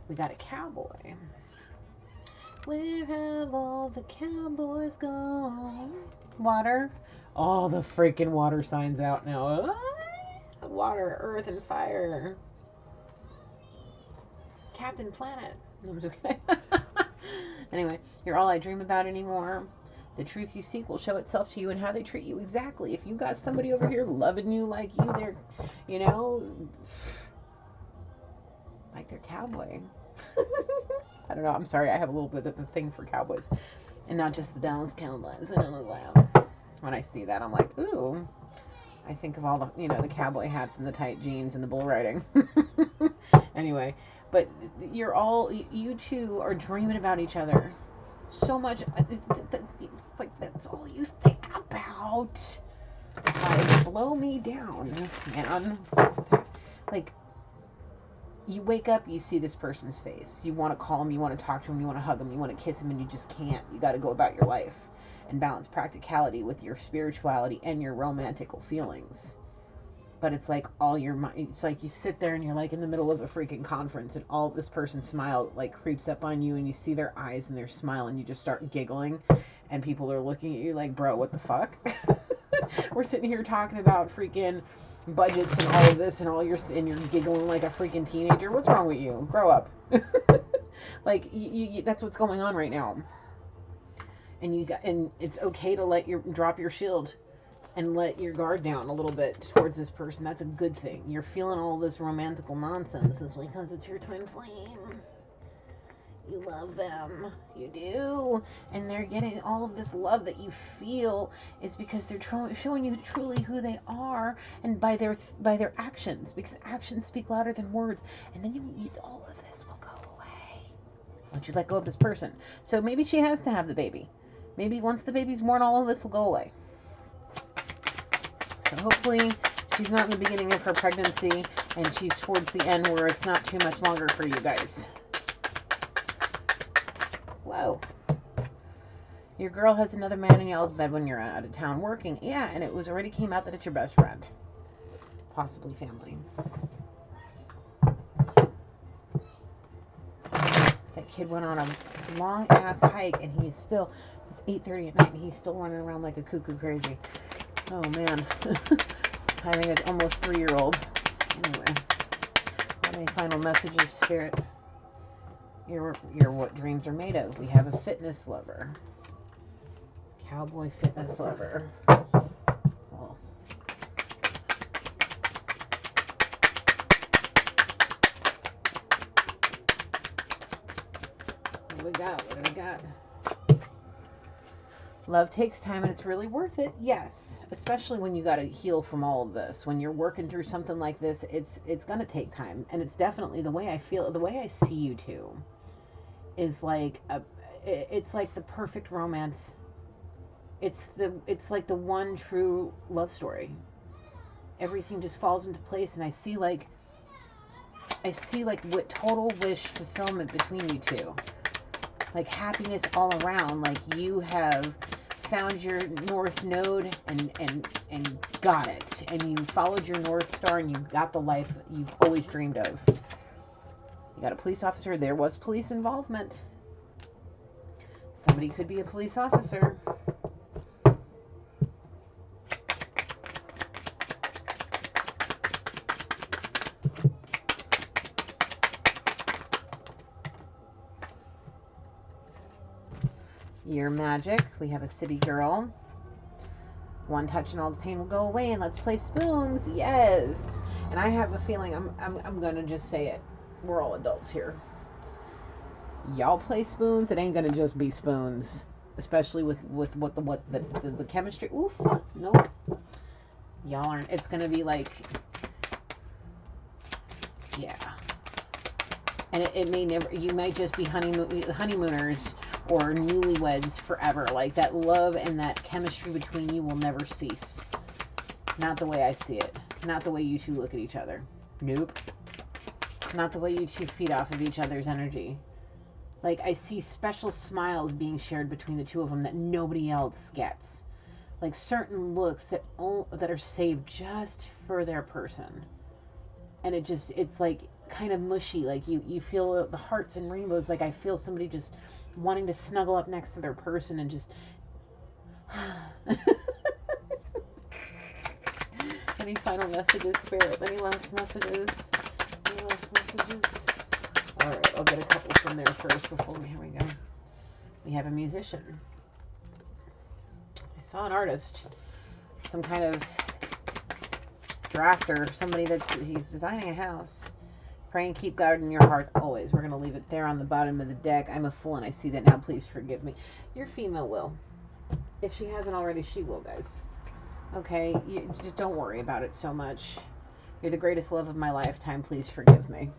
We got a cowboy. Where have all the cowboys gone? Water. All the freaking water signs out now. Water, earth, and fire. Captain Planet. No, I'm just kidding. Anyway, you're all I dream about anymore. The truth you seek will show itself to you and how they treat you. Exactly. If you got somebody over here loving you like you, they're, you know, like they're cowboy. I don't know. I'm sorry. I have a little bit of a thing for cowboys, and not just the Dallas Cowboys. I don't know why. When I see that, I'm like, ooh. I think of all the, you know, the cowboy hats and the tight jeans and the bull riding. Anyway, but you two are dreaming about each other so much. Like, that's all you think about. Like, blow me down, man. Like, you wake up, you see this person's face. You want to call him, you want to talk to him, you want to hug him, you want to kiss him, and you just can't. You got to go about your life and balance practicality with your spirituality and your romantical feelings. But it's like all your mind, it's like you sit there and you're like in the middle of a freaking conference, and all this person's smile like creeps up on you, and you see their eyes and their smile, and you just start giggling, and people are looking at you like, bro, what the fuck? We're sitting here talking about freaking budgets and all of this, and you're giggling like a freaking teenager. What's wrong with you? Grow up. Like, you that's what's going on right now. And it's okay to drop your shield and let your guard down a little bit towards this person. That's a good thing. You're feeling all this romantical nonsense. It's because it's your twin flame. You love them. You do. And they're getting all of this love that you feel is because they're showing you truly who they are, and by their actions, because actions speak louder than words. And then all of this will go away once you let go of this person. So maybe she has to have the baby. Maybe once the baby's born, all of this will go away. So hopefully she's not in the beginning of her pregnancy and she's towards the end where it's not too much longer for you guys. Whoa. Your girl has another man in y'all's bed when you're out of town working. Yeah, and it already came out that it's your best friend. Possibly family. That kid went on a long ass hike and he's still, it's 8:30 at night and he's still running around like a cuckoo crazy. Oh man. Having an almost 3-year-old. Anyway. Any final messages, Spirit? You're what dreams are made of. We have a fitness lover. Cowboy fitness lover. Well. What do we got? What do we got? Love takes time and it's really worth it. Yes. Especially when you got to heal from all of this. When you're working through something like this, it's going to take time. And it's definitely the way I feel, the way I see you two is like it's like the perfect romance. It's like the one true love story. Everything just falls into place, and I see like what total wish fulfillment between you two. Like happiness all around. Like you have found your north node and got it, and you followed your north star, and you got the life you've always dreamed of. You got a police officer. There was police involvement. Somebody could be a police officer. Your magic. We have a city girl. One touch and all the pain will go away, and let's play spoons. Yes. And I have a feeling I'm gonna just say it. We're all adults here. Y'all play spoons. It ain't gonna just be spoons, especially with what the chemistry. Oof. Nope. Y'all aren't. It's gonna be like, yeah. And it may never. You might just be honeymooners or newlyweds forever. Like that love and that chemistry between you will never cease. Not the way I see it. Not the way you two look at each other. Nope. Not the way you two feed off of each other's energy. Like, I see special smiles being shared between the two of them that nobody else gets. Like, certain looks that are saved just for their person. And it's like kind of mushy. Like, you feel the hearts and rainbows. Like, I feel somebody just wanting to snuggle up next to their person and just... Any final messages, Spirit? Any last messages? Any last messages? Alright, I'll get a couple from there first before here we go. We have a musician. I saw an artist. Some kind of drafter. Somebody he's designing a house. Pray and keep God in your heart always. We're going to leave it there on the bottom of the deck. I'm a fool and I see that now. Please forgive me. Your female will. If she hasn't already, she will, guys. Okay, you just don't worry about it so much. You're the greatest love of my lifetime. Please forgive me.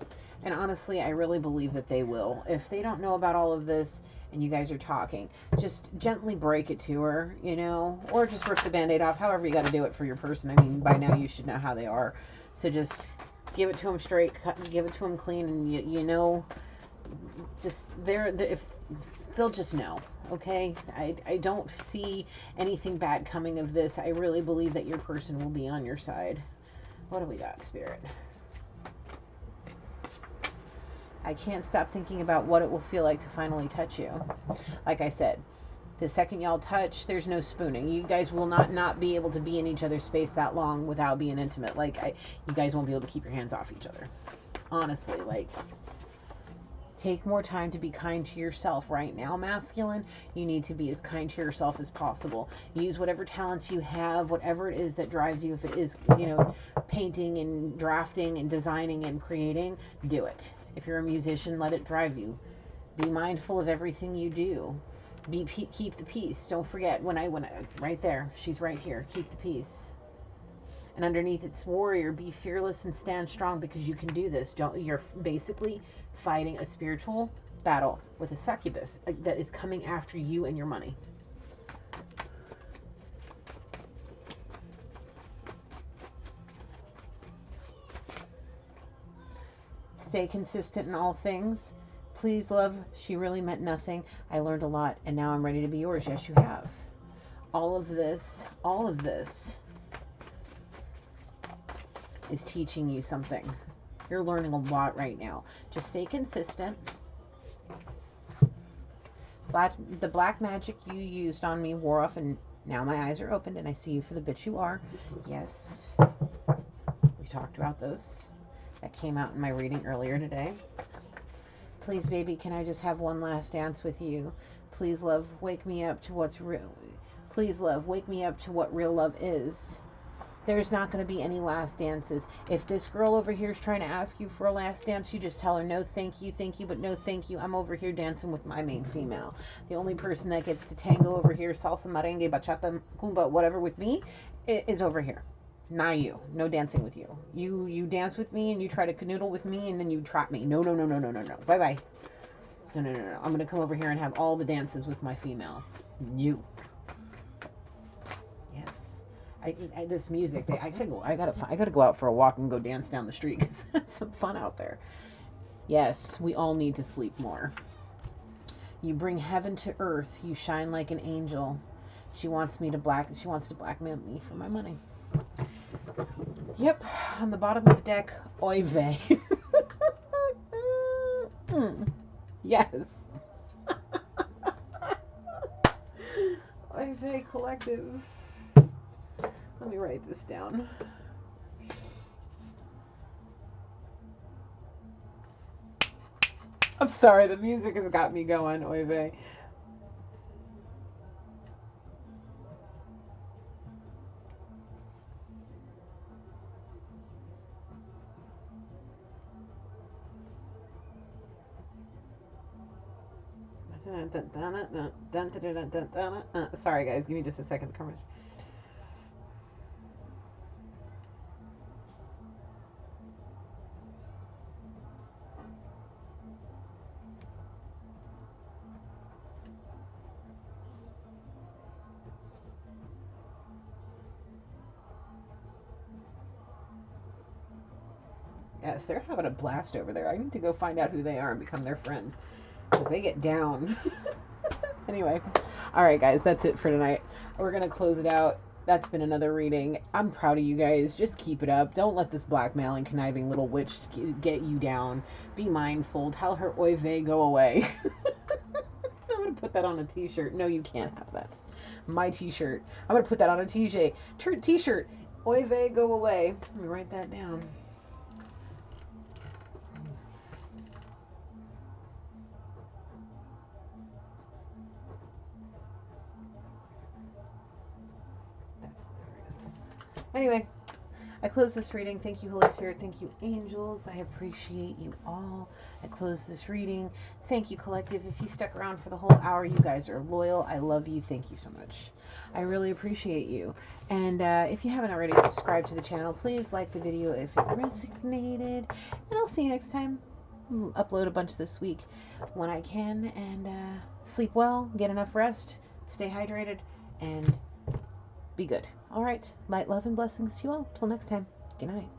And honestly, I really believe that they will. If they don't know about all of this and you guys are talking, just gently break it to her, you know, or just rip the Band-Aid off. However you got to do it for your person. I mean, by now you should know how they are. So just give it to them straight, give it to them clean, and you know, just if they'll just know. Okay, I don't see anything bad coming of this. I really believe that your person will be on your side. What do we got, Spirit? I can't stop thinking about what it will feel like to finally touch you. Like I said, the second y'all touch, there's no spooning. You guys will not be able to be in each other's space that long without being intimate. Like, you guys won't be able to keep your hands off each other. Honestly, like... Take more time to be kind to yourself right now, masculine. You need to be as kind to yourself as possible. Use whatever talents you have, whatever it is that drives you. If it is, you know, painting and drafting and designing and creating, do it. If you're a musician, let it drive you. Be mindful of everything you do. Keep the peace. Don't forget, when I right there, she's right here. Keep the peace. And underneath it's warrior. Be fearless and stand strong because you can do this. You're basically fighting a spiritual battle with a succubus that is coming after you and your money. Stay consistent in all things. Please, love, she really meant nothing. I learned a lot and now I'm ready to be yours. Yes, you have. All of this is teaching you something. You're learning a lot right now. Just stay consistent. The black magic you used on me wore off and now my eyes are opened and I see you for the bitch you are. Yes. We talked about this. That came out in my reading earlier today. Please, baby, can I just have one last dance with you? Please, love, wake me up to what's real. Please, love, wake me up to what real love is. There's not going to be any last dances. If this girl over here is trying to ask you for a last dance, you just tell her, no, thank you, but no, thank you. I'm over here dancing with my main female. The only person that gets to tango over here, salsa, merengue, bachata, kumba, whatever with me, is over here. Not you. No dancing with you. You dance with me and you try to canoodle with me and then you trap me. No. Bye-bye. No. I'm going to come over here and have all the dances with my female. You. This music, I gotta go out for a walk and go dance down the street because that's some fun out there. Yes, we all need to sleep more. You bring heaven to earth. You shine like an angel. She wants to blackmail me for my money. Yep, on the bottom of the deck, oy vey. Yes. Oy vey collective. Let me write this down. I'm sorry, the music has got me going, oy vey. Sorry, guys. Give me just a second. Yes, they're having a blast over there. I need to go find out who they are and become their friends. Because they get down. Anyway. Alright, guys. That's it for tonight. We're going to close it out. That's been another reading. I'm proud of you guys. Just keep it up. Don't let this blackmailing, conniving little witch get you down. Be mindful. Tell her oy vey, go away. I'm going to put that on a t-shirt. No, you can't have that. My t-shirt. I'm going to put that on a t-shirt. Oy vey, go away. Let me write that down. That's hilarious. Anyway, I close this reading. Thank you, Holy Spirit. Thank you, angels. I appreciate you all. I close this reading. Thank you, collective. If you stuck around for the whole hour, you guys are loyal. I love you. Thank you so much. I really appreciate you. And if you haven't already subscribed to the channel, please like the video if it resonated. And I'll see you next time. I'll upload a bunch this week when I can. And sleep well, get enough rest, stay hydrated, and be good. All right. Light, love, and blessings to you all. Till next time. Good night.